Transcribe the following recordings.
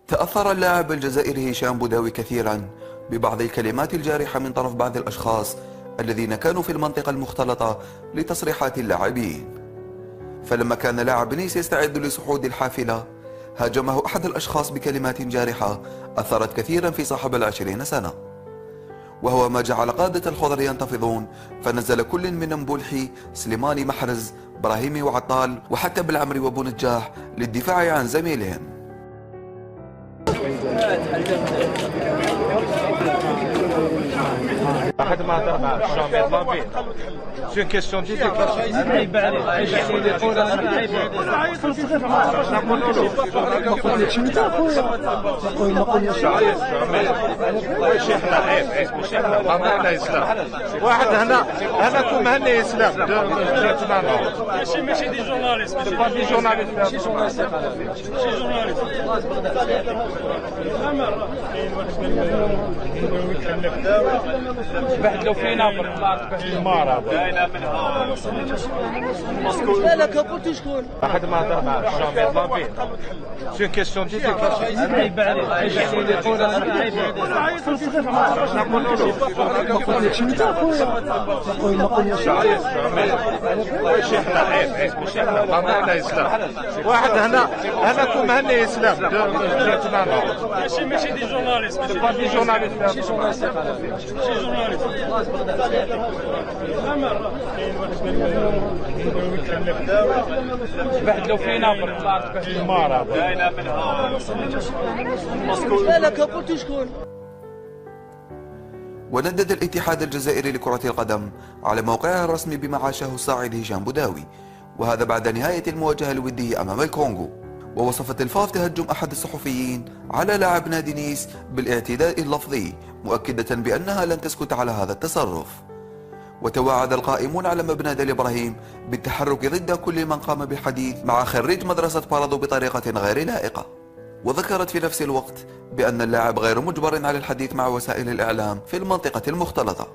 تأثر اللاعب الجزائري هشام بوداوي كثيرا ببعض الكلمات الجارحة من طرف بعض الأشخاص الذين كانوا في المنطقة المختلطة لتصريحات اللاعبين. فلما كان لاعب نيس يستعد لصعود الحافلة هاجمه أحد الأشخاص بكلمات جارحة أثرت كثيرا في صاحب 20 سنة، وهو ما جعل قادة الخضر ينتفضون، فنزل كل من بولحي، سليماني، محرز، براهيمي وعطال وحتى بالعمري وابو نجاح للدفاع عن زميلهم. واحد ما هضر مع الشامبيون لافي سي كيسيون ديديكاسيون عيب عليك اللي يقول انا عيب نقولوا له ما قلتش انت اخويا ما قلناش شي حنا عيب ماشي حنا ما اسلام واحد هنا كوم هنا اسلام ماشي دي جورناليست ماشي جورناليست بحثوا فينا بالمارة لا كابوتي شكون؟ واحد ما هضر مع الشامبيون لافي سي كيسيون ديديكاسيون عيب عليك اللي يقول انا عيب نقولوا له ما قلتش انت اخويا ما قلناش شي حنا عيب ماشي حنا ما اسلام واحد هنا كوم هنا اسلام ماشي دي جورناليست ماشي بحثوا فينا بالمارة لا كابوتي شكون؟ وندد الاتحاد الجزائري لكرة القدم على موقعه الرسمي بما عاشه الصاعد هشام بوداوي، وهذا بعد نهاية المواجهة الودية أمام الكونغو. ووصفت الفاف تهجم أحد الصحفيين على لاعب نادي نيس بالاعتداء اللفظي، مؤكدة بأنها لن تسكت على هذا التصرف. وتوعد القائمون على مبنى ديل إبراهيم بالتحرك ضد كل من قام بالحديث مع خريج مدرسة بارادو بطريقة غير لائقة. وذكرت في نفس الوقت بأن اللاعب غير مجبر على الحديث مع وسائل الإعلام في المنطقة المختلطة.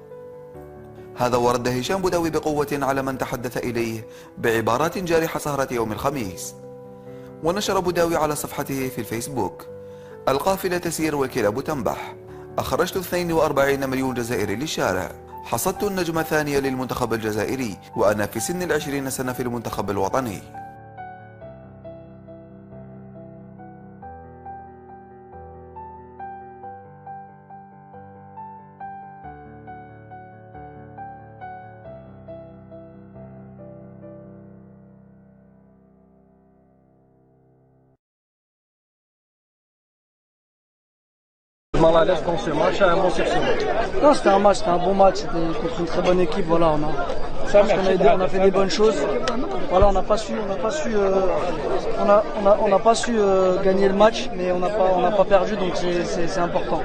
هذا ورد هشام بوداوي بقوة على من تحدث إليه بعبارات جارحة سهرة يوم الخميس. ونشر بوداوي على صفحته في الفيسبوك: القافلة تسير والكلاب تنبح، أخرجت 42 مليون جزائري للشارع، حصدت النجمة الثانية للمنتخب الجزائري وأنا في سن 20 سنة في المنتخب الوطني. Malaise dans ce match, un bon succès. Non, c'était un match, c'était un bon match, c'était contre une très bonne équipe. Voilà, on a fait des bonnes choses. Voilà, on n'a pas su gagner le match, mais on n'a pas perdu, donc c'est important.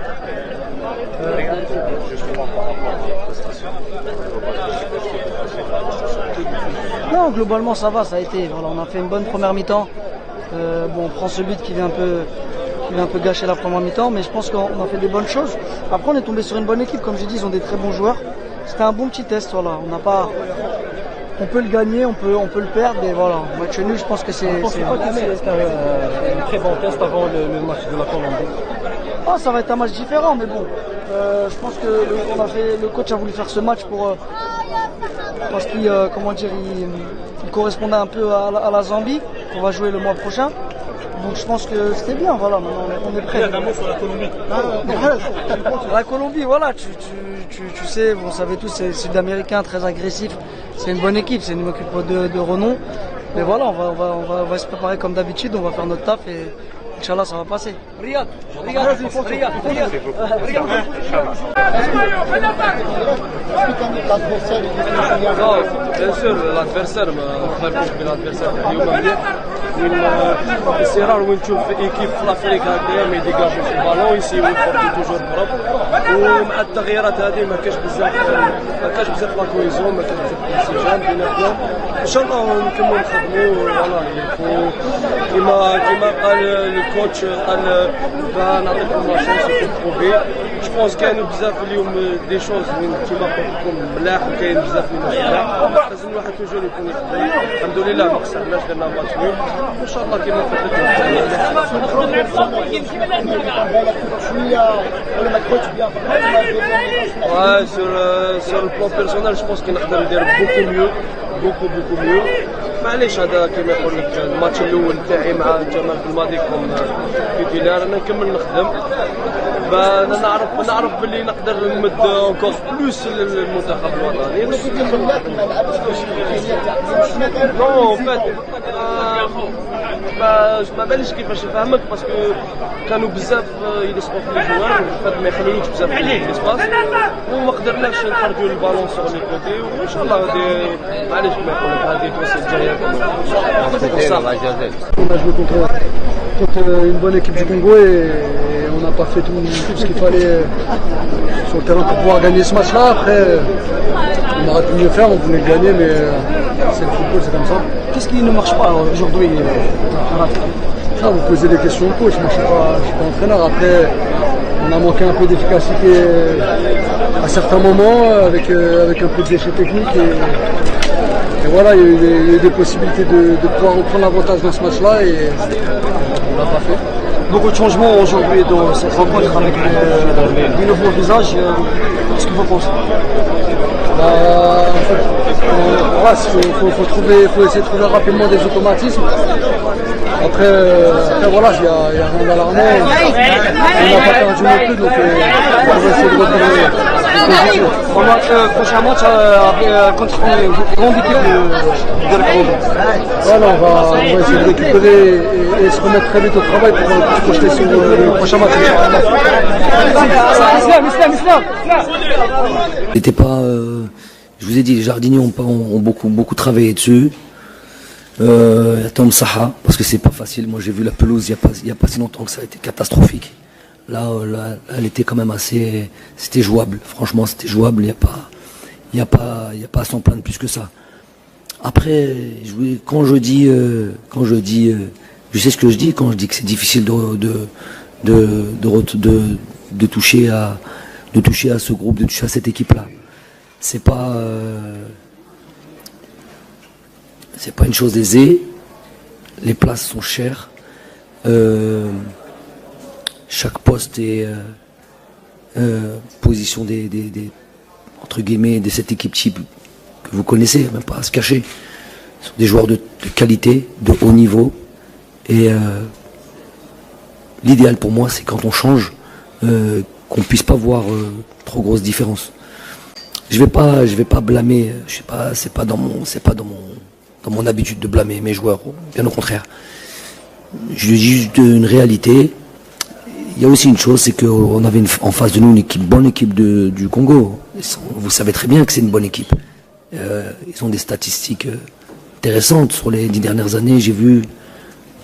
Non, globalement ça va, ça a été. Voilà, on a fait une bonne première mi-temps. Bon, on prend ce but qui vient un peu gâcher la première mi-temps, mais je pense qu'on a fait des bonnes choses. Après, on est tombé sur une bonne équipe, comme j'ai dit, ils ont des très bons joueurs. C'était un bon petit test, voilà. On peut le gagner, on peut le perdre, mais voilà. Match nul, je pense que c'est un très bon test avant le match de la Colombie. Oh, ça va être un match différent, mais bon. Je pense que le coach a voulu faire ce match parce qu'il il correspondait un peu à la Zambie, qu'on va jouer le mois prochain. Donc je pense que c'était bien, voilà, maintenant on est prêt. Il y a un mot sur la Colombie. La Colombie, voilà, tu sais, vous savez tous, c'est sud-américain, très agressif. C'est une bonne équipe, c'est une équipe de renom. Mais voilà, on va se préparer comme d'habitude, on va faire notre taf et Inch'Allah ça va passer. Riyad. Bien sûr, l'adversaire, c'est rare où tu fais équipe في l'Afrique هكذا ما يديجاجوش البالون يسيو يفورتي توجور بروب ومع التغييرات هذه ما كاش بزاف لا كويزون ما كاش بزاف الانسجام بيناتنا ان شاء الله نكملوا نخدموا فوالا كيما قال الكوتش قال نعطيكم لا شانس في البروفي جو بونس كاينوا بزاف اليوم دي شوز وين كيما قلت لكم ملاح وكاين بزاف اللي مش ملاح لازم الواحد توجور يكون يخدم الحمد لله ما خسرناش درنا ماتش نول وان شاء الله كيما قلت لكم sur le plan personnel je pense qu'il نقدر ندير beaucoup mieux معليش هذا كيما يقول لك الماتش الاول تاعي مع جمال بالماضي كوم تيتيلار انا نكمل نخدم نعرف باللي نقدر نمد اونكور بلوس للمنتخب الوطني نو فات ما باليش كيفاش نفهمك باسكو كانوا بزاف يلصقوا في لي جوار فات ما يخلولوش بزاف في ليسباس وما قدرناش نخرجوا البالون سور لي كوتي وان شاء الله غادي معليش كما يقول لك هذه توصل الجايه On a joué contre une bonne équipe du Congo et on n'a pas fait tout ce qu'il fallait sur le terrain pour pouvoir gagner ce match-là. Après, on aurait pu mieux faire, on voulait gagner, mais c'est le football, c'est comme ça. Qu'est-ce qui ne marche pas aujourd'hui? Ça, vous posez des questions au coach, moi je suis pas entraîneur. Après, on a manqué un peu d'efficacité à certains moments, avec un peu de déchets techniques. Et voilà, il y a eu des possibilités de pouvoir reprendre l'avantage dans ce match-là et on l'a pas fait. Beaucoup de changements aujourd'hui dans cette rencontre avec des nouveaux visages. Qu'est-ce que vous pensez? En fait, faut essayer de trouver rapidement des automatismes. Après voilà, il y a rien d'alarmant. On n'a pas perdu non plus, donc on va essayer de retrouver. Prochain match contre une grande équipe de la Congo. Voilà, on va essayer de récupérer et se remettre très vite au travail pour se projeter sur le prochain match. C'était pas, je vous ai dit, les jardiniers ont beaucoup travaillé dessus. Tom Saha, parce que c'est pas facile. Moi j'ai vu la pelouse il y a pas si longtemps que ça a été catastrophique. Là, elle était quand même assez, c'était jouable. Franchement, c'était jouable. Il y a pas à s'en plaindre plus que ça. Après, quand je dis, je sais ce que je dis quand je dis que c'est difficile de toucher à ce groupe, de toucher à cette équipe-là. C'est pas une chose aisée. Les places sont chères. Chaque poste est position des entre guillemets de cette équipe type que vous connaissez, même pas à se cacher. Ce sont des joueurs de qualité, de haut niveau. Et l'idéal pour moi, c'est quand on change, qu'on puisse pas voir trop grosse différence. Je vais pas blâmer. Je sais pas, c'est pas dans mon habitude de blâmer mes joueurs. Bien au contraire. Je dis juste une réalité. Il y a aussi une chose, c'est qu'on avait en face de nous une bonne équipe du Congo. Vous savez très bien que c'est une bonne équipe. Ils ont des statistiques intéressantes sur les 10 dernières années. J'ai vu, je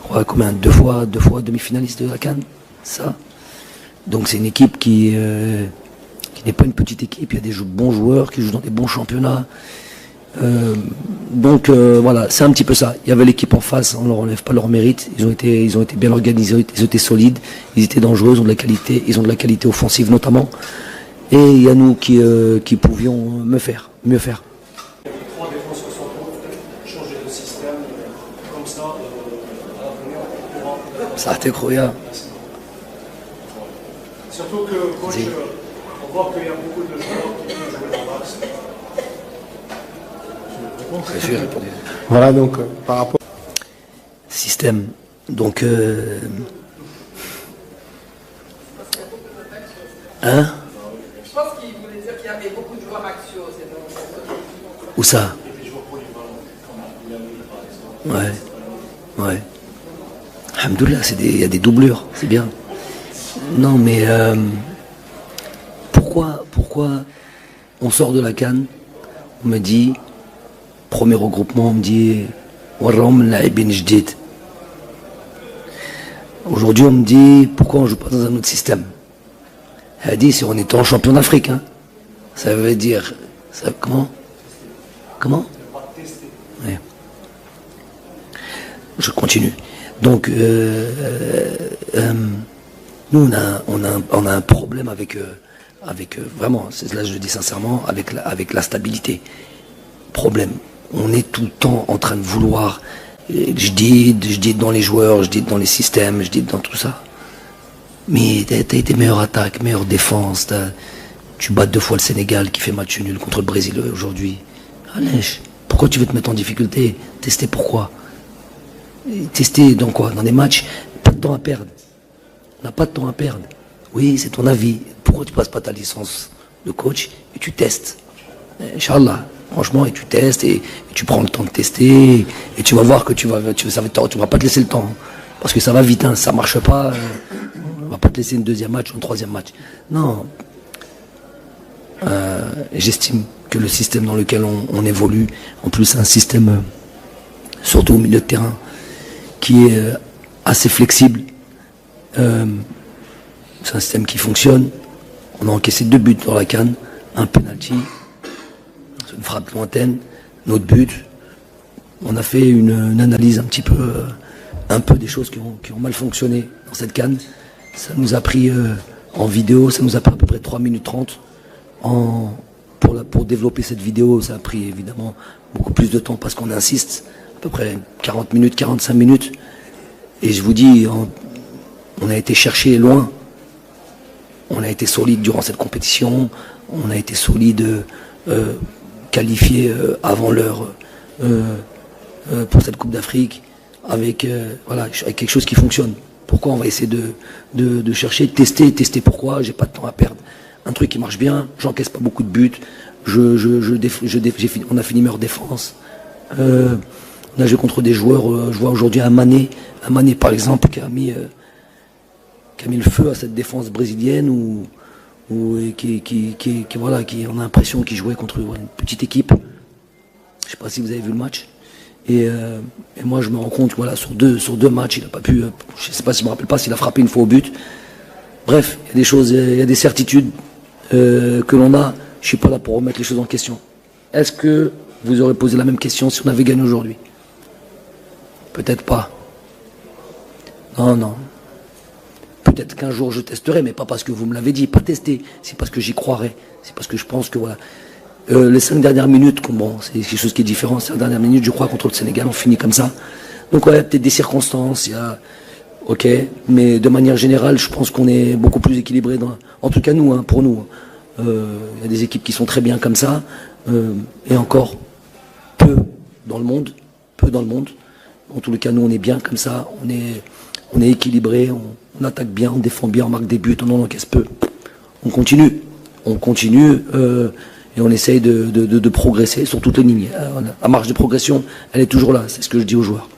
crois, combien, deux fois demi-finaliste de la CAN. Ça. Donc c'est une équipe qui n'est pas une petite équipe. Il y a des bons joueurs qui jouent dans des bons championnats. Donc voilà, c'est un petit peu ça. Il y avait l'équipe en face, on leur enlève pas leur mérite. Ils ont été bien organisés, ils ont été solides, ils étaient dangereux, ils ont de la qualité offensive notamment. Et il y a nous qui pouvions mieux faire. Trois défenseurs centraux, changer de système comme ça à l'avenir on pourra. Ça a été incroyable. Surtout que coach, on voit qu'il y a beaucoup de joueurs qui veulent jouer dans l'axe. Voilà, donc par rapport. Système. Donc. Hein? Je pense qu'il voulait dire qu'il y avait beaucoup de joueurs axiaux. Où ça? Ouais. Alhamdoulilah, il y a des doublures, c'est bien. Non, mais pourquoi on sort de la CAN, on me dit. Premier regroupement, on me dit aujourd'hui on me dit pourquoi on ne joue pas dans un autre système. Elle a dit si on était en champion d'Afrique, hein. Ça veut dire comment ouais. Je continue. Donc Nous, on a un problème avec vraiment, c'est là je le dis sincèrement, avec la stabilité. Problème. On est tout le temps en train de vouloir, je dis dans les joueurs, je dis dans les systèmes, je dis dans tout ça. Mais t'as été meilleure attaque, meilleure défense, tu bats 2 fois le Sénégal qui fait match nul contre le Brésil aujourd'hui. Allez, pourquoi tu veux te mettre en difficulté? Tester pourquoi? Tester dans quoi? Dans des matchs, pas de temps à perdre. On n'a pas de temps à perdre. Oui, c'est ton avis. Pourquoi tu passes pas ta licence de coach et tu testes? Inch'Allah, franchement, et tu testes et tu prends le temps de tester et tu vas voir que tu vas pas te laisser le temps. Parce que ça va vite, hein, ça marche pas. On va pas te laisser une 2e match ou un 3e match. Non. J'estime que le système dans lequel on évolue, en plus un système, surtout au milieu de terrain, qui est assez flexible. C'est un système qui fonctionne. On a encaissé 2 buts dans la CAN, un penalty, une frappe lointaine, notre but. On a fait une analyse un peu des choses qui ont mal fonctionné dans cette CAN. Ça nous a pris en vidéo, ça nous a pris à peu près 3 minutes 30. Pour développer cette vidéo, ça a pris évidemment beaucoup plus de temps parce qu'on insiste, à peu près 40 minutes, 45 minutes. Et je vous dis, on a été chercher loin. On a été solide durant cette compétition. On a été solide, qualifié avant l'heure pour cette Coupe d'Afrique, avec quelque chose qui fonctionne. Pourquoi on va essayer de chercher, de tester pourquoi? J'ai pas de temps à perdre. Un truc qui marche bien, j'encaisse pas beaucoup de buts. On a fini meilleure défense. On a joué contre des joueurs. Je vois aujourd'hui un Mané par exemple qui a mis le feu à cette défense brésilienne qui on a l'impression qu'il jouait contre une petite équipe. Je sais pas si vous avez vu le match. Et moi je me rends compte, sur deux matchs, il n'a pas pu. Je sais pas si je me rappelle pas s'il a frappé une fois au but. Bref, il y a des choses, il y a des certitudes que l'on a. Je suis pas là pour remettre les choses en question. Est-ce que vous aurez posé la même question si on avait gagné aujourd'hui? Peut-être pas. Non. Peut-être qu'un jour je testerai, mais pas parce que vous me l'avez dit, pas tester. C'est parce que j'y croirais. C'est parce que je pense que les 5 dernières minutes, c'est quelque chose qui est différent. 5 dernières minutes, je crois, contre le Sénégal, on finit comme ça. Donc il y a peut-être des circonstances, ok, mais de manière générale, je pense qu'on est beaucoup plus équilibré. En tout cas, pour nous. Il y a des équipes qui sont très bien comme ça, et encore peu dans le monde. En tous les cas, nous, on est bien comme ça, on est équilibré, on attaque bien, on défend bien, on marque des buts, on en encaisse peu. On continue, et on essaye de progresser sur toutes les lignes. La marge de progression, elle est toujours là, c'est ce que je dis aux joueurs.